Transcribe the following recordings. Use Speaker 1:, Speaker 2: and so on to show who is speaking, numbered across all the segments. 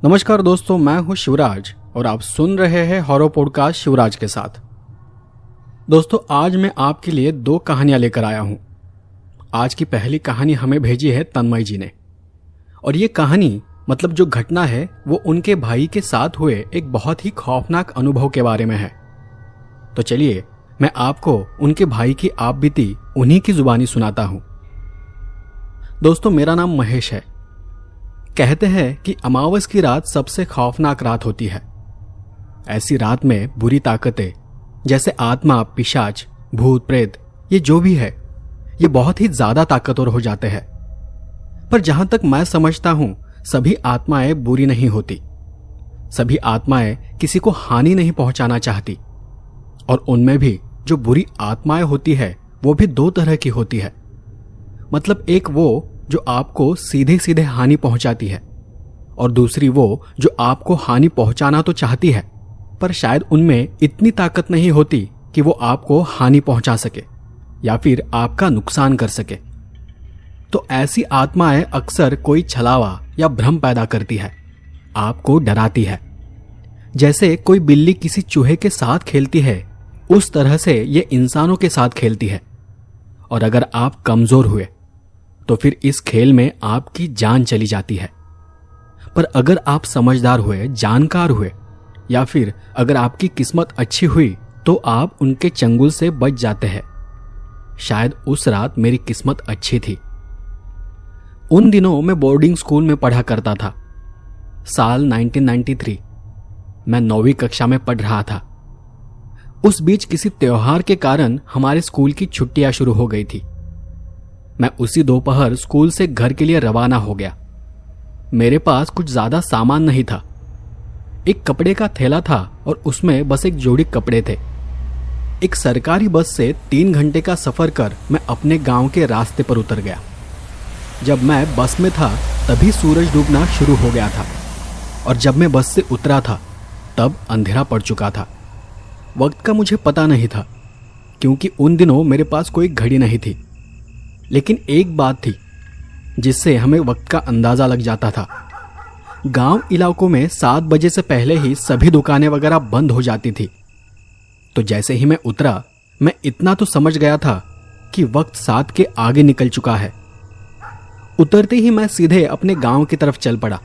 Speaker 1: नमस्कार दोस्तों, मैं हूं शिवराज और आप सुन रहे हैं हॉरर पॉडकास्ट शिवराज के साथ। दोस्तों, आज मैं आपके लिए 2 कहानियां लेकर आया हूं। आज की पहली कहानी हमें भेजी है तन्मय जी ने, और ये कहानी मतलब जो घटना है वो उनके भाई के साथ हुए एक बहुत ही खौफनाक अनुभव के बारे में है। तो चलिए मैं आपको उनके भाई की आप बीती उन्हीं की जुबानी सुनाता हूं। दोस्तों, मेरा नाम महेश है। कहते हैं कि अमावस की रात सबसे खौफनाक रात होती है। ऐसी रात में बुरी ताकतें जैसे आत्मा, पिशाच, भूत प्रेत, ये जो भी है ये बहुत ही ज्यादा ताकतवर हो जाते हैं। पर जहां तक मैं समझता हूं, सभी आत्माएं बुरी नहीं होती। सभी आत्माएं किसी को हानि नहीं पहुंचाना चाहती, और उनमें भी जो बुरी आत्माएं होती है वो भी 2 तरह की होती है। मतलब एक वो जो आपको सीधे सीधे हानि पहुंचाती है, और दूसरी वो जो आपको हानि पहुंचाना तो चाहती है पर शायद उनमें इतनी ताकत नहीं होती कि वो आपको हानि पहुंचा सके या फिर आपका नुकसान कर सके। तो ऐसी आत्माएं अक्सर कोई छलावा या भ्रम पैदा करती है, आपको डराती है। जैसे कोई बिल्ली किसी चूहे के साथ खेलती है, उस तरह से ये इंसानों के साथ खेलती है। और अगर आप कमजोर हुए तो फिर इस खेल में आपकी जान चली जाती है। पर अगर आप समझदार हुए, जानकार हुए, या फिर अगर आपकी किस्मत अच्छी हुई तो आप उनके चंगुल से बच जाते हैं। शायद उस रात मेरी किस्मत अच्छी थी। उन दिनों मैं बोर्डिंग स्कूल में पढ़ा करता था। साल 1993, मैं 9वीं कक्षा में पढ़ रहा था। उस बीच किसी त्योहार के कारण हमारे स्कूल की छुट्टियां शुरू हो गई थी। मैं उसी दोपहर स्कूल से घर के लिए रवाना हो गया। मेरे पास कुछ ज्यादा सामान नहीं था। एक कपड़े का थैला था और उसमें बस एक जोड़ी कपड़े थे। एक सरकारी बस से 3 घंटे का सफर कर मैं अपने गांव के रास्ते पर उतर गया। जब मैं बस में था तभी सूरज डूबना शुरू हो गया था, और जब मैं बस से उतरा था तब अंधेरा पड़ चुका था। वक्त का मुझे पता नहीं था, क्योंकि उन दिनों मेरे पास कोई घड़ी नहीं थी। लेकिन एक बात थी जिससे हमें वक्त का अंदाजा लग जाता था। गांव इलाकों में 7 बजे से पहले ही सभी दुकानें वगैरह बंद हो जाती थी। तो जैसे ही मैं उतरा, मैं इतना तो समझ गया था कि वक्त 7 के आगे निकल चुका है। उतरते ही मैं सीधे अपने गांव की तरफ चल पड़ा।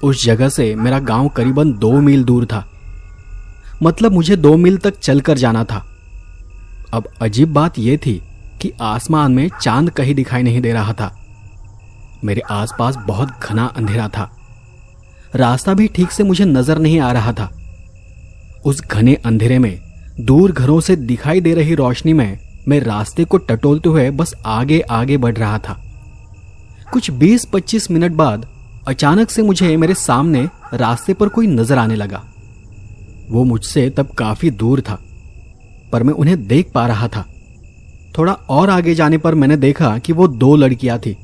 Speaker 1: उस जगह से मेरा गांव करीबन 2 मील दूर था। मतलब मुझे 2 मील तक चलकर जाना था। अब अजीब बात यह थी कि आसमान में चांद कहीं दिखाई नहीं दे रहा था। मेरे आसपास बहुत घना अंधेरा था। रास्ता भी ठीक से मुझे नजर नहीं आ रहा था। उस घने अंधेरे में दूर घरों से दिखाई दे रही रोशनी में मैं रास्ते को टटोलते हुए बस आगे आगे बढ़ रहा था। कुछ 20-25 मिनट बाद अचानक से मुझे मेरे सामने रास्ते पर कोई नजर आने लगा। वो मुझसे तब काफी दूर था, पर मैं उन्हें देख पा रहा था। थोड़ा और आगे जाने पर मैंने देखा कि वो 2 लड़कियां थी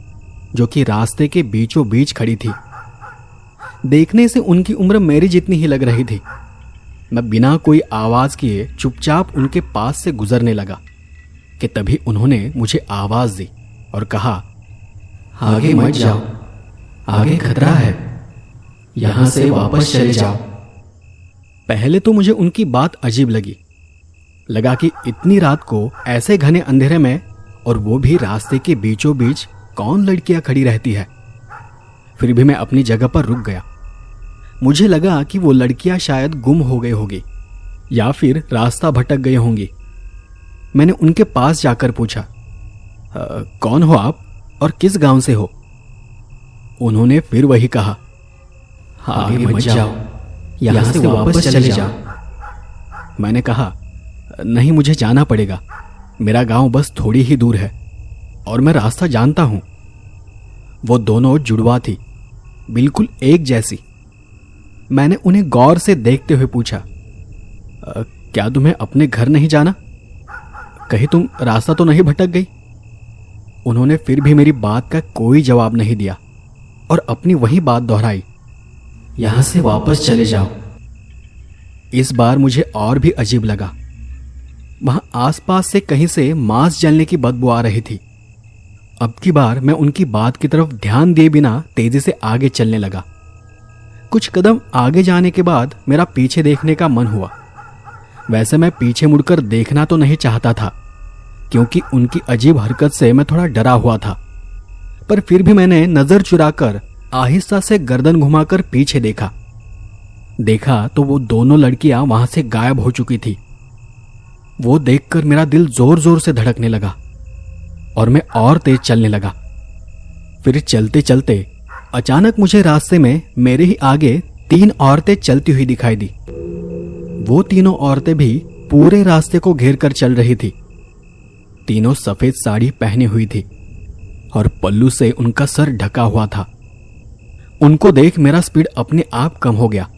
Speaker 1: जो कि रास्ते के बीचों बीच खड़ी थी। देखने से उनकी उम्र मेरी जितनी ही लग रही थी। मैं बिना कोई आवाज किए चुपचाप उनके पास से गुजरने लगा कि तभी उन्होंने मुझे आवाज दी और कहा, आगे मत जाओ, आगे खतरा है, यहां से वापस चले जाओ। पहले तो मुझे उनकी बात अजीब लगा कि इतनी रात को ऐसे घने अंधेरे में, और वो भी रास्ते के बीचों बीच, कौन लड़कियां खड़ी रहती है। फिर भी मैं अपनी जगह पर रुक गया। मुझे लगा कि वो लड़कियां शायद गुम हो गई होगी या फिर रास्ता भटक गई होंगी। मैंने उनके पास जाकर पूछा, कौन हो आप और किस गांव से हो? उन्होंने फिर वही कहा, आगे मत जाओ, यहां से वापस चले जाओ। मैंने कहा, नहीं, मुझे जाना पड़ेगा। मेरा गांव बस थोड़ी ही दूर है और मैं रास्ता जानता हूं। वो दोनों जुड़वा थी, बिल्कुल एक जैसी। मैंने उन्हें गौर से देखते हुए पूछा, क्या तुम्हें अपने घर नहीं जाना? कहीं तुम रास्ता तो नहीं भटक गई? उन्होंने फिर भी मेरी बात का कोई जवाब नहीं दिया और अपनी वही बात दोहराई, यहां से वापस चले जाओ। इस बार मुझे और भी अजीब लगा। वहां आसपास से कहीं से मांस जलने की बदबू आ रही थी। अब की बार मैं उनकी बात की तरफ ध्यान दिए बिना तेजी से आगे चलने लगा। कुछ कदम आगे जाने के बाद मेरा पीछे देखने का मन हुआ। वैसे मैं पीछे मुड़कर देखना तो नहीं चाहता था, क्योंकि उनकी अजीब हरकत से मैं थोड़ा डरा हुआ था, पर फिर भी मैंने नजर चुराकर आहिस्ता से गर्दन घुमाकर पीछे देखा तो वो दोनों लड़कियां वहां से गायब हो चुकी थी। वो देखकर मेरा दिल जोर जोर से धड़कने लगा और मैं और तेज चलने लगा। फिर चलते चलते अचानक मुझे रास्ते में मेरे ही आगे 3 औरतें चलती हुई दिखाई दी। वो तीनों औरतें भी पूरे रास्ते को घेर कर चल रही थी। तीनों सफेद साड़ी पहनी हुई थी और पल्लू से उनका सर ढका हुआ था। उनको देख मेरा स्पीड अपने आप कम हो गया।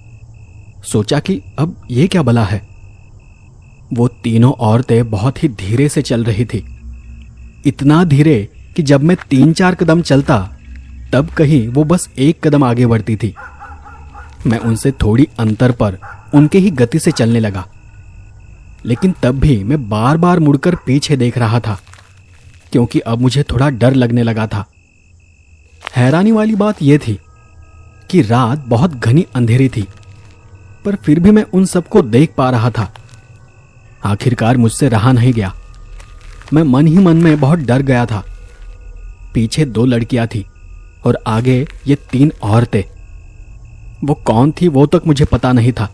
Speaker 1: सोचा कि अब ये क्या बला है। वो तीनों औरतें बहुत ही धीरे से चल रही थी, इतना धीरे कि जब मैं 3-4 कदम चलता तब कहीं वो बस 1 कदम आगे बढ़ती थी। मैं उनसे थोड़ी अंतर पर उनके ही गति से चलने लगा, लेकिन तब भी मैं बार बार मुड़कर पीछे देख रहा था, क्योंकि अब मुझे थोड़ा डर लगने लगा था। हैरानी वाली बात यह थी कि रात बहुत घनी अंधेरी थी, पर फिर भी मैं उन सबको देख पा रहा था। आखिरकार मुझसे रहा नहीं गया। मैं मन ही मन में बहुत डर गया था। पीछे 2 लड़कियां थी और आगे ये 3 औरतें। वो कौन थी वो तक मुझे पता नहीं था।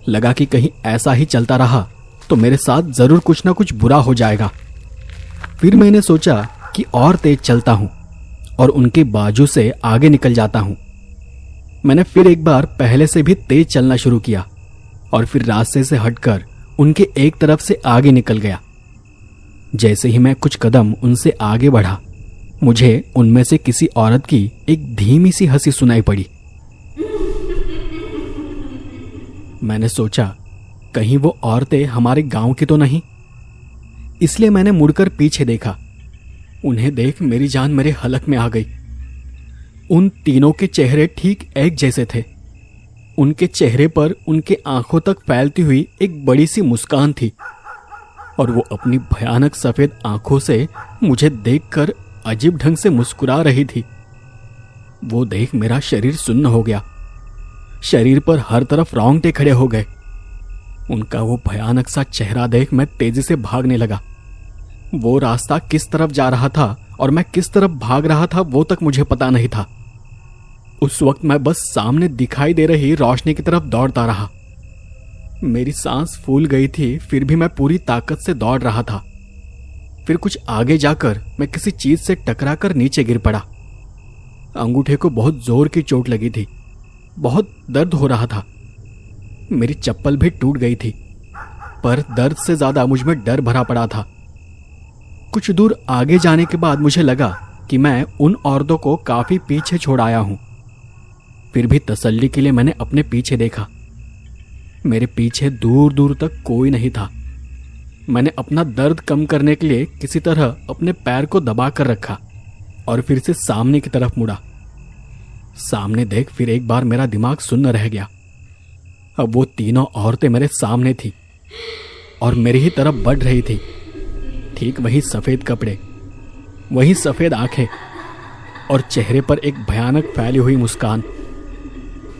Speaker 1: लगा कि कहीं ऐसा ही चलता रहा तो मेरे साथ जरूर कुछ ना कुछ बुरा हो जाएगा। फिर मैंने सोचा कि और तेज चलता हूं और उनके बाजू से आगे निकल जाता हूं। मैंने फिर एक बार पहले से भी तेज चलना शुरू किया और फिर रास्ते से हटकर उनके एक तरफ से आगे निकल गया। जैसे ही मैं कुछ कदम उनसे आगे बढ़ा, मुझे उनमें से किसी औरत की एक धीमी सी हंसी सुनाई पड़ी। मैंने सोचा कहीं वो औरतें हमारे गांव की तो नहीं, इसलिए मैंने मुड़कर पीछे देखा। उन्हें देख मेरी जान मेरे हलक में आ गई। उन तीनों के चेहरे ठीक एक जैसे थे। उनके चेहरे पर उनके आंखों तक फैलती हुई एक बड़ी सी मुस्कान थी और वो अपनी भयानक सफेद आंखों से मुझे देखकर अजीब ढंग से मुस्कुरा रही थी। वो देख मेरा शरीर सुन्न हो गया। शरीर पर हर तरफ रोंगटे खड़े हो गए। उनका वो भयानक सा चेहरा देख मैं तेजी से भागने लगा। वो रास्ता किस तरफ जा रहा था और मैं किस तरफ भाग रहा था वो तक मुझे पता नहीं था। उस वक्त मैं बस सामने दिखाई दे रही रोशनी की तरफ दौड़ता रहा। मेरी सांस फूल गई थी, फिर भी मैं पूरी ताकत से दौड़ रहा था। फिर कुछ आगे जाकर मैं किसी चीज से टकराकर नीचे गिर पड़ा। अंगूठे को बहुत जोर की चोट लगी थी। बहुत दर्द हो रहा था। मेरी चप्पल भी टूट गई थी, पर दर्द से ज्यादा मुझ में डर भरा पड़ा था। कुछ दूर आगे जाने के बाद मुझे लगा कि मैं उन औरतों को काफी पीछे छोड़ आया हूं। फिर भी तसल्ली के लिए मैंने अपने पीछे देखा। मेरे पीछे दूर दूर तक कोई नहीं था। मैंने अपना दर्द कम करने के लिए किसी तरह अपने पैर को दबा कर रखा और फिर से सामने की तरफ मुड़ा। सामने देख फिर एक बार मेरा दिमाग सुन्न रह गया। अब वो तीनों औरतें मेरे सामने थी और मेरी ही तरफ बढ़ रही थी। ठीक वही सफेद कपड़े, वही सफेद आंखें और चेहरे पर एक भयानक फैली हुई मुस्कान।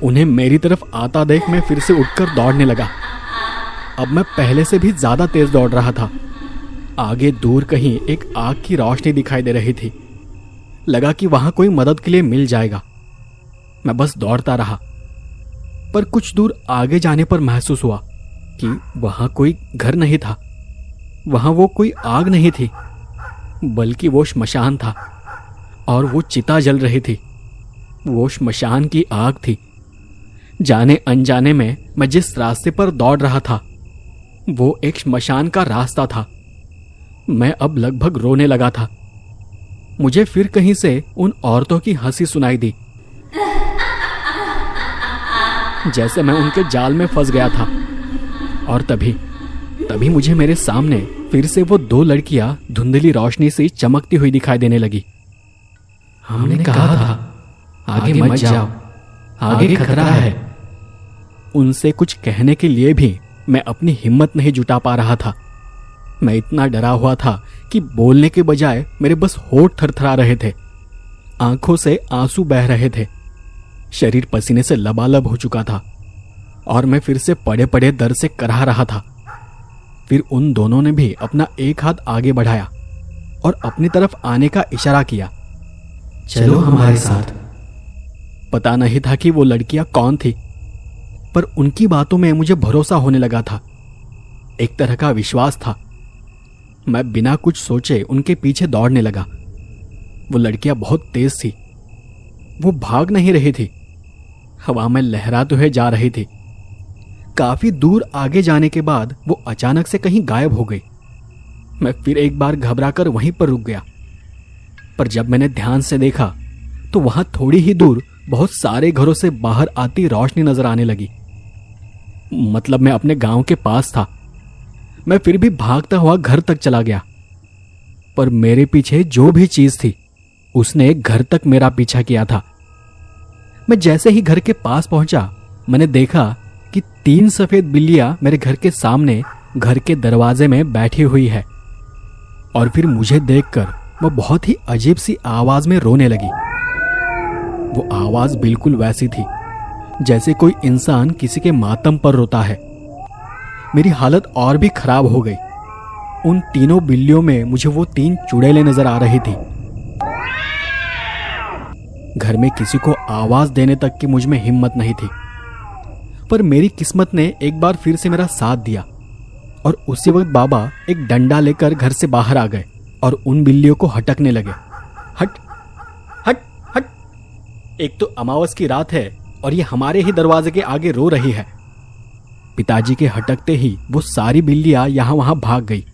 Speaker 1: उन्हें मेरी तरफ आता देख मैं फिर से उठकर दौड़ने लगा। अब मैं पहले से भी ज्यादा तेज दौड़ रहा था। आगे दूर कहीं एक आग की रोशनी दिखाई दे रही थी। लगा कि वहां कोई मदद के लिए मिल जाएगा। मैं बस दौड़ता रहा, पर कुछ दूर आगे जाने पर महसूस हुआ कि वहां कोई घर नहीं था। वहां वो कोई आग नहीं थी, बल्कि वो श्मशान था और वो चिता जल रही थी। वो श्मशान की आग थी। जाने अनजाने में मैं जिस रास्ते पर दौड़ रहा था वो एक श्मशान का रास्ता था। मैं अब लगभग रोने लगा था। मुझे फिर कहीं से उन औरतों की हंसी सुनाई दी, जैसे मैं उनके जाल में फंस गया था। और तभी मुझे मेरे सामने फिर से वो 2 लड़कियां धुंधली रोशनी से चमकती हुई दिखाई देने लगी। हमने कहा था आगे मत जाओ, आगे खतरा है। उनसे कुछ कहने के लिए भी मैं अपनी हिम्मत नहीं जुटा पा रहा था। मैं इतना डरा हुआ था कि बोलने के बजाय मेरे बस होंठ थरथरा रहे थे। आंखों से आंसू बह रहे थे। शरीर पसीने से लबालब हो चुका था और मैं फिर से पड़े पड़े दर्द से कराह रहा था। फिर उन दोनों ने भी अपना एक हाथ आगे बढ़ाया और अपनी तरफ आने का इशारा किया।
Speaker 2: चलो हमारे साथ।
Speaker 1: पता नहीं था कि वो लड़कियां कौन थी, पर उनकी बातों में मुझे भरोसा होने लगा था। एक तरह का विश्वास था। मैं बिना कुछ सोचे उनके पीछे दौड़ने लगा। वो लड़कियां बहुत तेज थी। वो भाग नहीं रही थी, हवा में लहराते हुए जा रही थी। काफी दूर आगे जाने के बाद वो अचानक से कहीं गायब हो गई। मैं फिर एक बार घबराकर वहीं पर रुक गया, पर जब मैंने ध्यान से देखा तो वहां थोड़ी ही दूर बहुत सारे घरों से बाहर आती रोशनी नजर आने लगी। मतलब मैं अपने गांव के पास था। मैं फिर भी भागता हुआ घर तक चला गया, पर मेरे पीछे जो भी चीज थी उसने घर तक मेरा पीछा किया था। मैं जैसे ही घर के पास पहुंचा, मैंने देखा कि 3 सफेद बिल्लियां मेरे घर के सामने घर के दरवाजे में बैठी हुई है। और फिर मुझे देखकर वो बहुत ही अजीब सी आवाज में रोने लगी। वो आवाज बिल्कुल वैसी थी जैसे कोई इंसान किसी के मातम पर रोता है। मेरी हालत और भी खराब हो गई। उन तीनों बिल्लियों में मुझे वो 3 चुड़ैलें नजर आ रही थी। घर में किसी को आवाज देने तक की मुझ में हिम्मत नहीं थी, पर मेरी किस्मत ने एक बार फिर से मेरा साथ दिया और उसी वक्त बाबा एक डंडा लेकर घर से बाहर आ गए और उन बिल्लियों को हटकने लगे। हट हट हट, एक तो अमावस की रात है और ये हमारे ही दरवाजे के आगे रो रही है। पिताजी के हटकते ही वो सारी बिल्लियां यहां वहां भाग गई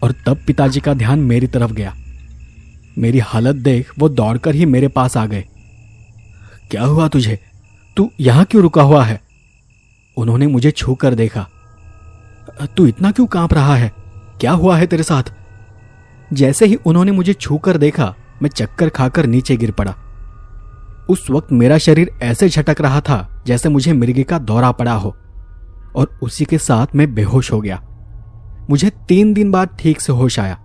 Speaker 1: और तब पिताजी का ध्यान मेरी तरफ गया। मेरी हालत देख वो दौड़कर ही मेरे पास आ गए। क्या हुआ तुझे? तू यहां क्यों रुका हुआ है? उन्होंने मुझे छू कर देखा। तू इतना क्यों कांप रहा है? क्या हुआ है तेरे साथ? जैसे ही उन्होंने मुझे छू कर देखा, मैं चक्कर खाकर नीचे गिर पड़ा। उस वक्त मेरा शरीर ऐसे झटक रहा था जैसे मुझे मिर्गी का दौरा पड़ा हो, और उसी के साथ मैं बेहोश हो गया। मुझे 3 दिन बाद ठीक से होश आया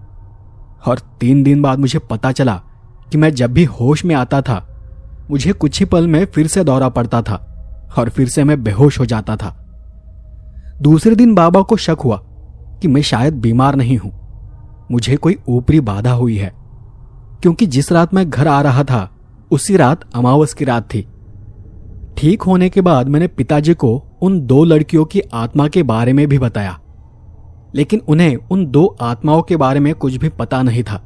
Speaker 1: और 3 दिन बाद मुझे पता चला कि मैं जब भी होश में आता था, मुझे कुछ ही पल में फिर से दौरा पड़ता था और फिर से मैं बेहोश हो जाता था। दूसरे दिन बाबा को शक हुआ कि मैं शायद बीमार नहीं हूं, मुझे कोई ऊपरी बाधा हुई है, क्योंकि जिस रात मैं घर आ रहा था उसी रात अमावस की रात थी। ठीक होने के बाद मैंने पिताजी को उन 2 लड़कियों की आत्मा के बारे में भी बताया, लेकिन उन्हें उन 2 आत्माओं के बारे में कुछ भी पता नहीं था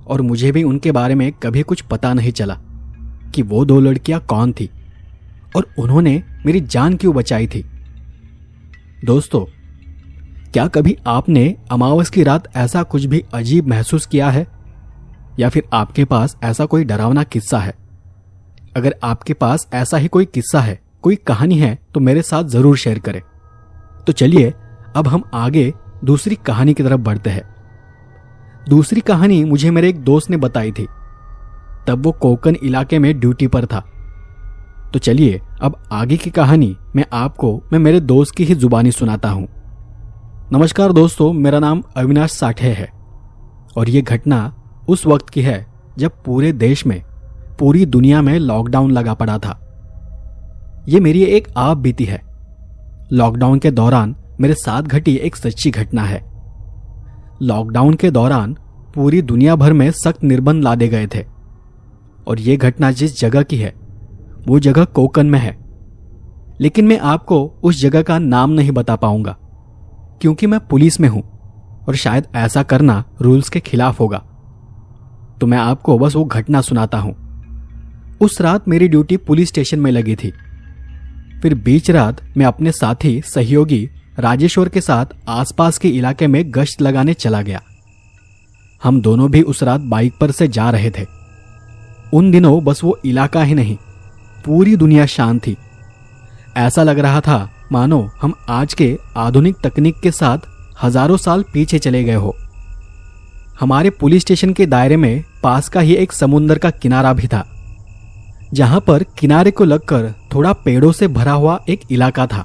Speaker 1: और मुझे भी उनके बारे में कभी कुछ पता नहीं चला कि वो 2 लड़कियां कौन थी और उन्होंने मेरी जान क्यों बचाई थी। दोस्तों, क्या कभी आपने अमावस की रात ऐसा कुछ भी अजीब महसूस किया है, या फिर आपके पास ऐसा कोई डरावना किस्सा है? अगर आपके पास ऐसा ही कोई किस्सा है, कोई कहानी है, तो मेरे साथ जरूर शेयर करें। तो चलिए अब हम आगे दूसरी कहानी की तरफ बढ़ते हैं। दूसरी कहानी मुझे मेरे एक दोस्त ने बताई थी। तब वो कोकन इलाके में ड्यूटी पर था। तो चलिए अब आगे की कहानी मैं मेरे दोस्त की ही जुबानी सुनाता हूं। नमस्कार दोस्तों, मेरा नाम अविनाश साठे है और ये घटना उस वक्त की है जब पूरे देश में, पूरी दुनिया में लॉकडाउन लगा पड़ा था। ये मेरी एक आप बीती है। लॉकडाउन के दौरान मेरे साथ घटी एक सच्ची घटना है। लॉकडाउन के दौरान पूरी दुनिया भर में सख्त निर्बंध लादे गए थे और ये घटना जिस जगह की है वो जगह कोकन में है, लेकिन मैं आपको उस जगह का नाम नहीं बता पाऊंगा क्योंकि मैं पुलिस में हूं और शायद ऐसा करना रूल्स के खिलाफ होगा। तो मैं आपको बस वो घटना सुनाता हूं। उस रात मेरी ड्यूटी पुलिस स्टेशन में लगी थी। फिर बीच रात मैं अपने साथी सहयोगी राजेश्वर के साथ आसपास के इलाके में गश्त लगाने चला गया। हम दोनों भी उस रात बाइक पर से जा रहे थे। उन दिनों बस वो इलाका ही नहीं, पूरी दुनिया शांत थी। ऐसा लग रहा था मानो हम आज के आधुनिक तकनीक के साथ हजारों साल पीछे चले गए हो। हमारे पुलिस स्टेशन के दायरे में पास का ही एक समुंदर का किनारा भी था, जहां पर किनारे को लगकर थोड़ा पेड़ों से भरा हुआ एक इलाका था।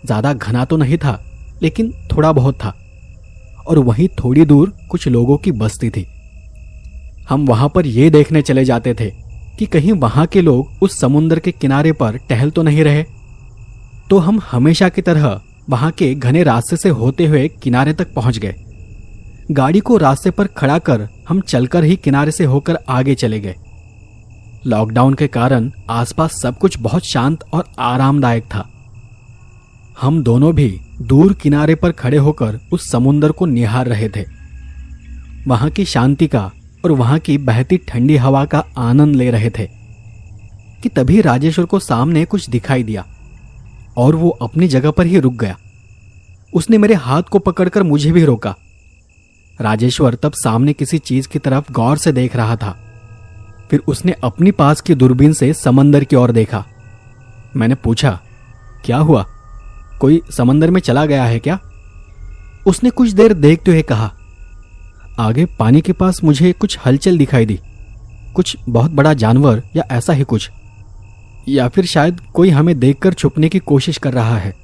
Speaker 1: ज्यादा घना तो नहीं था, लेकिन थोड़ा बहुत था, और वहीं थोड़ी दूर कुछ लोगों की बस्ती थी। हम वहां पर यह देखने चले जाते थे कि कहीं वहां के लोग उस समुद्र के किनारे पर टहल तो नहीं रहे। तो हम हमेशा की तरह वहां के घने रास्ते से होते हुए किनारे तक पहुंच गए। गाड़ी को रास्ते पर खड़ा कर हम चलकर ही किनारे से होकर आगे चले गए। लॉकडाउन के कारण आसपास सब कुछ बहुत शांत और आरामदायक था। हम दोनों भी दूर किनारे पर खड़े होकर उस समुद्र को निहार रहे थे, वहां की शांति का और वहां की बहती ठंडी हवा का आनंद ले रहे थे कि तभी राजेश्वर को सामने कुछ दिखाई दिया और वो अपनी जगह पर ही रुक गया। उसने मेरे हाथ को पकड़कर मुझे भी रोका। राजेश्वर तब सामने किसी चीज की तरफ गौर से देख रहा था। फिर उसने अपनी पास की दूरबीन से समंदर की ओर देखा। मैंने पूछा, क्या हुआ? कोई समंदर में चला गया है क्या? उसने कुछ देर देखते हुए कहा, आगे पानी के पास मुझे कुछ हलचल दिखाई दी, कुछ बहुत बड़ा जानवर या ऐसा ही कुछ, या फिर शायद कोई हमें देखकर छुपने की कोशिश कर रहा है।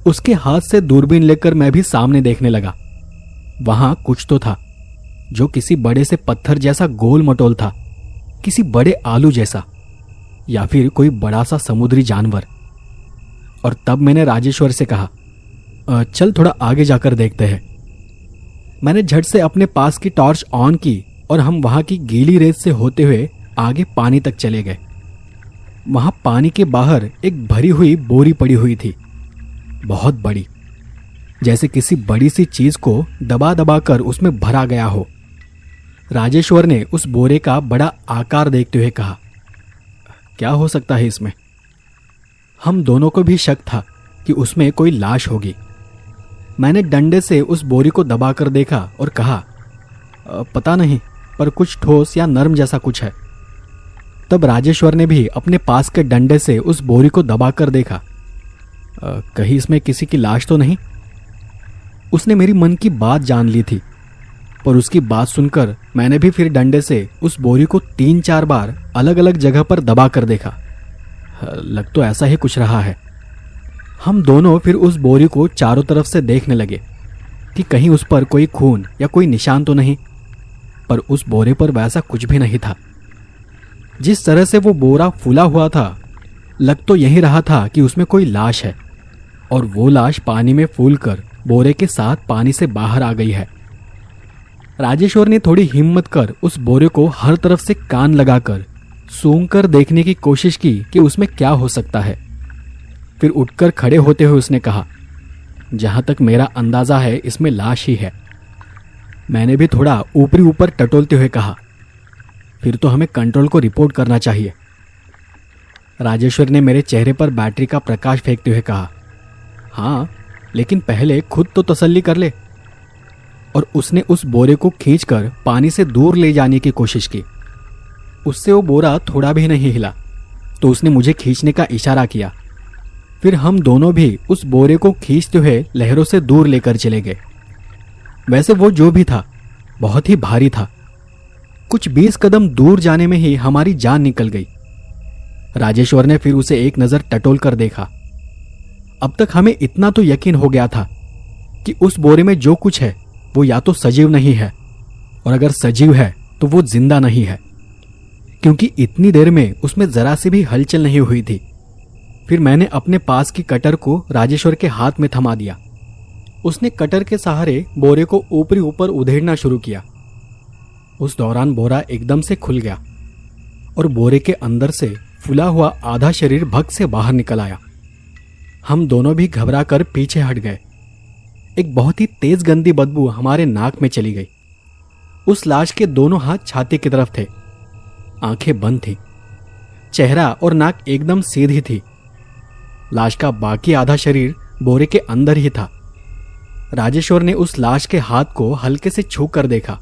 Speaker 1: उसके हाथ से दूरबीन लेकर मैं भी सामने देखने लगा। वहां कुछ तो था जो किसी बड़े से पत्थर जैसा गोल मटोल था, किसी बड़े आलू जैसा, या फिर कोई बड़ा सा समुद्री जानवर। और तब मैंने राजेश्वर से कहा, चल थोड़ा आगे जाकर देखते हैं। मैंने झट से अपने पास की टॉर्च ऑन की और हम वहां की गीली रेत से होते हुए आगे पानी तक चले गए। वहां पानी के बाहर एक भरी हुई बोरी पड़ी हुई थी, बहुत बड़ी, जैसे किसी बड़ी सी चीज को दबा दबा कर उसमें भरा गया हो। राजेश्वर ने उस बोरे का बड़ा आकार देखते हुए कहा, क्या हो सकता है इसमें? हम दोनों को भी शक था कि उसमें कोई लाश होगी। मैंने डंडे से उस बोरी को दबाकर देखा और कहा, पता नहीं, पर कुछ ठोस या नरम जैसा कुछ है। तब राजेश्वर ने भी अपने पास के डंडे से उस बोरी को दबाकर देखा, कहीं इसमें किसी की लाश तो नहीं? उसने मेरी मन की बात जान ली थी, पर उसकी बात सुनकर मैंने भी फिर डंडे से उस बोरी को 3-4 बार अलग अलग जगह पर दबा कर देखा। लग तो ऐसा ही कुछ रहा है। हम दोनों फिर उस बोरी को चारों तरफ से देखने लगे कि कहीं उस पर कोई खून या कोई निशान तो नहीं, पर उस बोरे पर वैसा कुछ भी नहीं था। जिस तरह से वो बोरा फूला हुआ था, लग तो यही रहा था कि उसमें कोई लाश है और वो लाश पानी में फूलकर बोरे के साथ पानी से बाहर आ गई है। राजेश्वर ने थोड़ी हिम्मत कर उस बोरे को हर तरफ से कान लगाकर सूंघ कर देखने की कोशिश की कि उसमें क्या हो सकता है। फिर उठकर खड़े होते हुए उसने कहा, जहां तक मेरा अंदाजा है इसमें लाश ही है। मैंने भी थोड़ा ऊपरी ऊपर टटोलते हुए कहा, फिर तो हमें कंट्रोल को रिपोर्ट करना चाहिए। राजेश्वर ने मेरे चेहरे पर बैटरी का प्रकाश फेंकते हुए कहा, हाँ, लेकिन पहले खुद तो तसल्ली कर ले। और उसने उस बोरे को खींचकर पानी से दूर ले जाने की कोशिश की। उससे वो बोरा थोड़ा भी नहीं हिला, तो उसने मुझे खींचने का इशारा किया। फिर हम दोनों भी उस बोरे को खींचते हुए लहरों से दूर लेकर चले गए। वैसे वो जो भी था बहुत ही भारी था। कुछ 20 कदम दूर जाने में ही हमारी जान निकल गई। राजेश्वर ने फिर उसे एक नजर टटोल कर देखा। अब तक हमें इतना तो यकीन हो गया था कि उस बोरे में जो कुछ है वो या तो सजीव नहीं है, और अगर सजीव है तो वो जिंदा नहीं है, क्योंकि इतनी देर में उसमें जरा सी भी हलचल नहीं हुई थी। फिर मैंने अपने पास की कटर को राजेश्वर के हाथ में थमा दिया। उसने कटर के सहारे बोरे को ऊपरी ऊपर उधेड़ना शुरू किया। उस दौरान बोरा एकदम से खुल गया और बोरे के अंदर से फूला हुआ आधा शरीर भग से बाहर निकल आया। हम दोनों भी घबराकर पीछे हट गए। एक बहुत ही तेज गंदी बदबू हमारे नाक में चली गई। उस लाश के दोनों हाथ छाती की तरफ थे, आंखें बंद थी, चेहरा और नाक एकदम सीधी थी। लाश का बाकी आधा शरीर बोरे के अंदर ही था। राजेश्वर ने उस लाश के हाथ को हल्के से छू कर देखा,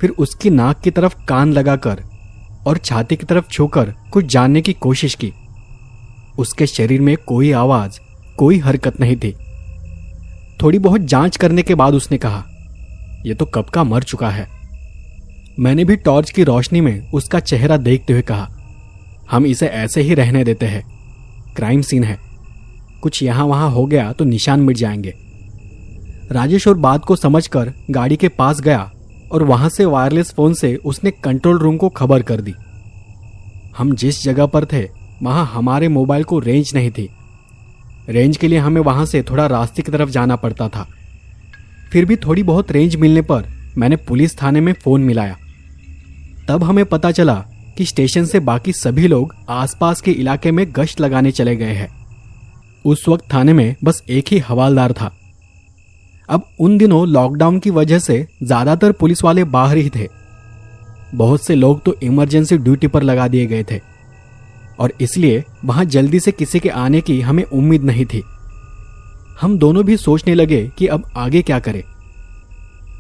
Speaker 1: फिर उसकी नाक की तरफ कान लगाकर और छाती की तरफ छूकर कुछ जानने की कोशिश की। उसके शरीर में कोई आवाज, कोई हरकत नहीं थी। थोड़ी बहुत जांच करने के बाद उसने कहा, यह तो कब का मर चुका है। मैंने भी टॉर्च की रोशनी में उसका चेहरा देखते हुए कहा, हम इसे ऐसे ही रहने देते हैं, क्राइम सीन है, कुछ यहां वहां हो गया तो निशान मिट जाएंगे। राजेश्वर बात को समझकर गाड़ी के पास गया और वहां से वायरलेस फोन से उसने कंट्रोल रूम को खबर कर दी हम जिस जगह पर थे वहां हमारे मोबाइल को रेंज नहीं थी। रेंज के लिए हमें वहां से थोड़ा रास्ते की तरफ जाना पड़ता था। फिर भी थोड़ी बहुत रेंज मिलने पर मैंने पुलिस थाने में फ़ोन मिलाया। तब हमें पता चला कि स्टेशन से बाकी सभी लोग आसपास के इलाके में गश्त लगाने चले गए हैं। उस वक्त थाने में बस एक ही हवालदार था। अब उन दिनों लॉकडाउन की वजह से ज़्यादातर पुलिस वाले बाहर ही थे। बहुत से लोग तो इमरजेंसी ड्यूटी पर लगा दिए गए थे और इसलिए वहां जल्दी से किसी के आने की हमें उम्मीद नहीं थी। हम दोनों भी सोचने लगे कि अब आगे क्या करें।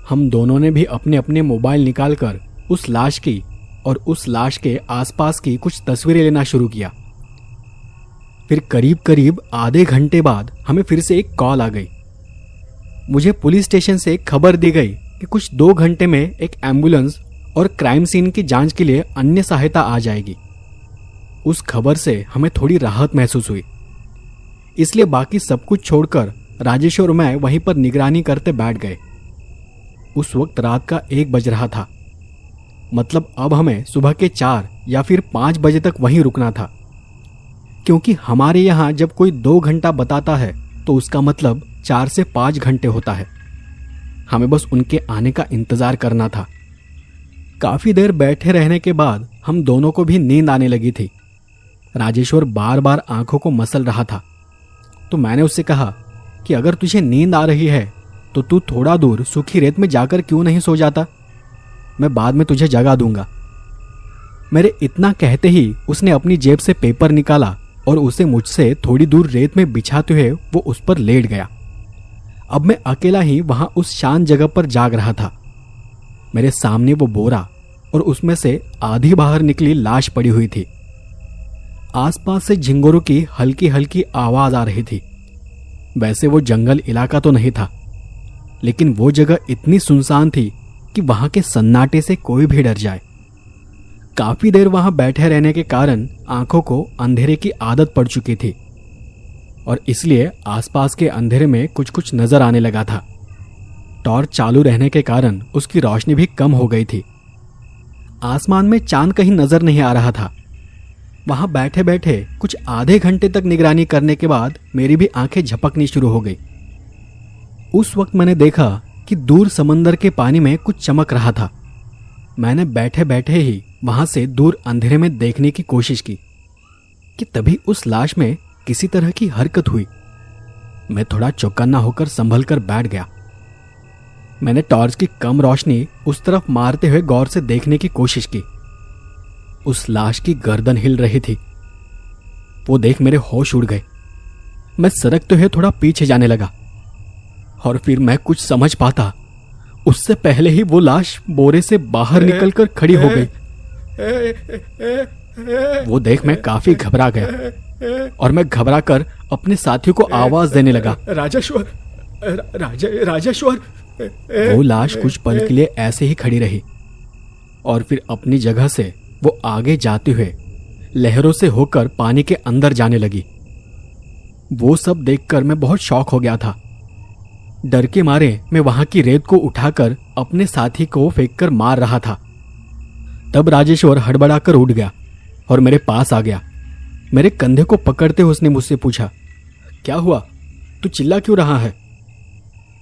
Speaker 1: हम दोनों ने भी अपने अपने मोबाइल निकालकर उस लाश की और उस लाश के आसपास की कुछ तस्वीरें लेना शुरू किया। फिर करीब करीब आधे घंटे बाद हमें फिर से एक कॉल आ गई। मुझे पुलिस स्टेशन से खबर दी गई कि कुछ 2 घंटे में एक एम्बुलेंस और क्राइम सीन की जांच के लिए अन्य सहायता आ जाएगी। उस खबर से हमें थोड़ी राहत महसूस हुई, इसलिए बाकी सब कुछ छोड़कर राजेश और मैं वहीं पर निगरानी करते बैठ गए। उस वक्त रात का 1 बज रहा था, मतलब अब हमें सुबह के 4 या फिर 5 बजे तक वहीं रुकना था, क्योंकि हमारे यहाँ जब कोई 2 घंटा बताता है तो उसका मतलब 4 से 5 घंटे होता है। हमें बस उनके आने का इंतजार करना था। काफी देर बैठे रहने के बाद हम दोनों को भी नींद आने लगी थी। राजेश्वर बार बार आंखों को मसल रहा था, तो मैंने उससे कहा कि अगर तुझे नींद आ रही है तो तू थोड़ा दूर सूखी रेत में जाकर क्यों नहीं सो जाता, मैं बाद में तुझे जगा दूंगा। मेरे इतना कहते ही उसने अपनी जेब से पेपर निकाला और उसे मुझसे थोड़ी दूर रेत में बिछाते हुए वो उस पर लेट गया। अब मैं अकेला ही वहां उस शांत जगह पर जाग रहा था। मेरे सामने वो बोरा और उसमें से आधी बाहर निकली लाश पड़ी हुई थी। आसपास से झिंगुरों की हल्की हल्की आवाज आ रही थी। वैसे वो जंगल इलाका तो नहीं था, लेकिन वो जगह इतनी सुनसान थी कि वहां के सन्नाटे से कोई भी डर जाए। काफी देर वहां बैठे रहने के कारण आंखों को अंधेरे की आदत पड़ चुकी थी और इसलिए आसपास के अंधेरे में कुछ कुछ नजर आने लगा था। टॉर्च चालू रहने के कारण उसकी रोशनी भी कम हो गई थी। आसमान में चांद कहीं नजर नहीं आ रहा था। वहां बैठे बैठे कुछ आधे घंटे तक निगरानी करने के बाद मेरी भी आंखें झपकनी शुरू हो गई। उस वक्त मैंने देखा कि दूर समंदर के पानी में कुछ चमक रहा था। मैंने बैठे बैठे ही वहां से दूर अंधेरे में देखने की कोशिश की कि तभी उस लाश में किसी तरह की हरकत हुई। मैं थोड़ा चौकन्ना होकर संभल कर बैठ गया। मैंने टॉर्च की कम रोशनी उस तरफ मारते हुए गौर से देखने की कोशिश की। उस लाश की गर्दन हिल रही थी। वो देख मेरे होश उड़ गए। मैं सरकते हुए थोड़ा पीछे जाने लगा और फिर मैं कुछ समझ पाता उससे पहले ही वो लाश बोरे से बाहर निकलकर खड़ी हो गई। वो देख मैं काफी घबरा गया और मैं घबरा कर अपने साथियों को आवाज देने लगा,
Speaker 3: राजेश्वर, राजेश्वर।
Speaker 1: वो लाश कुछ पल के लिए ऐसे ही खड़ी रही और फिर अपनी जगह से वो आगे जाते हुए लहरों से होकर पानी के अंदर जाने लगी। वो सब देखकर मैं बहुत शॉक हो गया था। डर के मारे मैं वहां की रेत को उठाकर अपने साथी को फेंककर मार रहा था। तब राजेश्वर हड़बड़ाकर उठ गया और मेरे पास आ गया। मेरे कंधे को पकड़ते हुए उसने मुझसे पूछा, क्या हुआ, तू चिल्ला क्यों रहा है?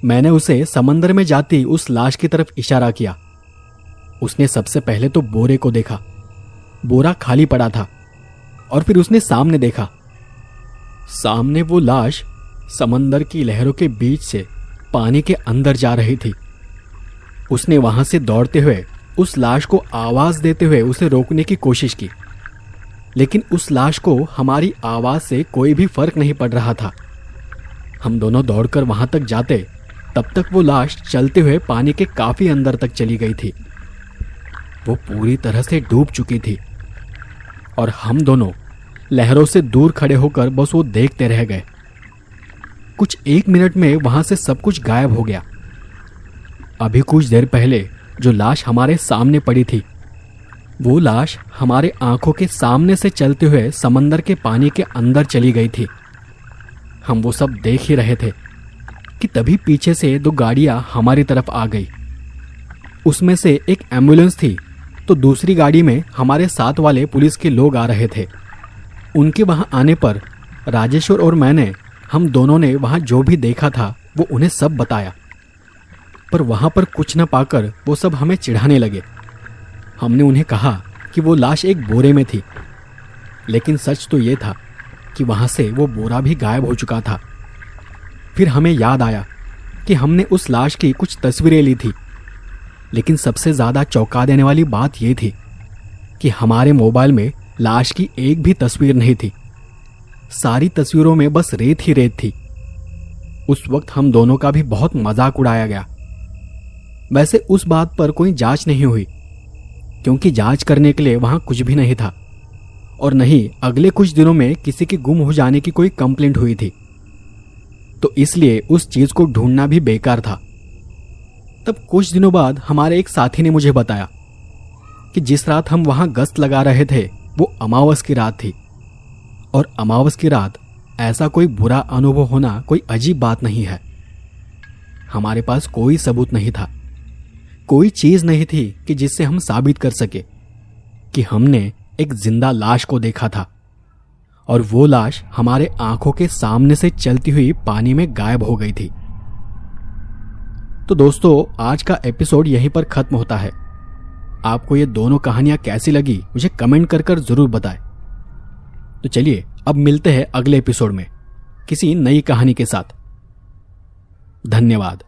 Speaker 1: मैंने उसे समंदर में जाती उस लाश की तरफ इशारा किया। उसने सबसे पहले तो बोरे को देखा। बोरा खाली पड़ा था और फिर उसने सामने देखा। सामने वो लाश समंदर की लहरों के बीच से पानी के अंदर जा रही थी। उसने वहां से दौड़ते हुए उस लाश को आवाज देते हुए उसे रोकने की कोशिश की, लेकिन उस लाश को हमारी आवाज से कोई भी फर्क नहीं पड़ रहा था। हम दोनों दौड़कर वहां तक जाते तब तक वो लाश चलते हुए पानी के काफी अंदर तक चली गई थी। वो पूरी तरह से डूब चुकी थी और हम दोनों लहरों से दूर खड़े होकर बस वो देखते रह गए। कुछ 1 मिनट में वहां से सब कुछ गायब हो गया। अभी कुछ देर पहले जो लाश हमारे सामने पड़ी थी, वो लाश हमारे आंखों के सामने से चलते हुए समंदर के पानी के अंदर चली गई थी। हम वो सब देख ही रहे थे कि तभी पीछे से 2 गाड़ियां हमारी तरफ आ गई। उसमें से एक एम्बुलेंस थी तो दूसरी गाड़ी में हमारे साथ वाले पुलिस के लोग आ रहे थे। उनके वहां आने पर राजेश्वर और मैंने, हम दोनों ने वहां जो भी देखा था वो उन्हें सब बताया। पर वहां पर कुछ न पाकर वो सब हमें चिढ़ाने लगे। हमने उन्हें कहा कि वो लाश एक बोरे में थी, लेकिन सच तो ये था कि वहां से वो बोरा भी गायब हो चुका था। फिर हमें याद आया कि हमने उस लाश की कुछ तस्वीरें ली थी, लेकिन सबसे ज्यादा चौंका देने वाली बात यह थी कि हमारे मोबाइल में लाश की एक भी तस्वीर नहीं थी। सारी तस्वीरों में बस रेत ही रेत थी। उस वक्त हम दोनों का भी बहुत मजाक उड़ाया गया। वैसे उस बात पर कोई जांच नहीं हुई, क्योंकि जांच करने के लिए वहां कुछ भी नहीं था, और नहीं अगले कुछ दिनों में किसी के गुम हो जाने की कोई कंप्लेंट हुई थी, तो इसलिए उस चीज को ढूंढना भी बेकार था। तब कुछ दिनों बाद हमारे एक साथी ने मुझे बताया कि जिस रात हम वहां गश्त लगा रहे थे वो अमावस की रात थी, और अमावस की रात ऐसा कोई बुरा अनुभव होना कोई अजीब बात नहीं है। हमारे पास कोई सबूत नहीं था, कोई चीज नहीं थी कि जिससे हम साबित कर सके कि हमने एक जिंदा लाश को देखा था, और वो लाश हमारे आंखों के सामने से चलती हुई पानी में गायब हो गई थी। तो दोस्तों, आज का एपिसोड यहीं पर खत्म होता है। आपको ये दोनों कहानियां कैसी लगी मुझे कमेंट कर जरूर बताएं। तो चलिए अब मिलते हैं अगले एपिसोड में किसी नई कहानी के साथ। धन्यवाद।